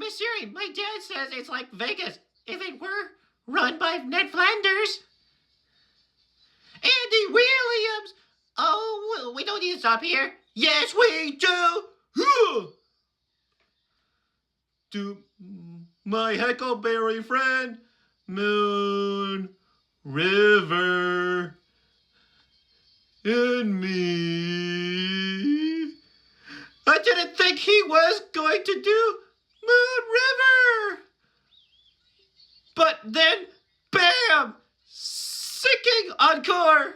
Miss Siri, my dad says it's like Vegas if it were run by Ned Flanders. Andy Williams! Oh, we don't need to stop here. Yes, we do! To my Heckleberry friend, Moon, River, and me. I didn't think he was going to do Moon River. But then, bam! Sinking encore!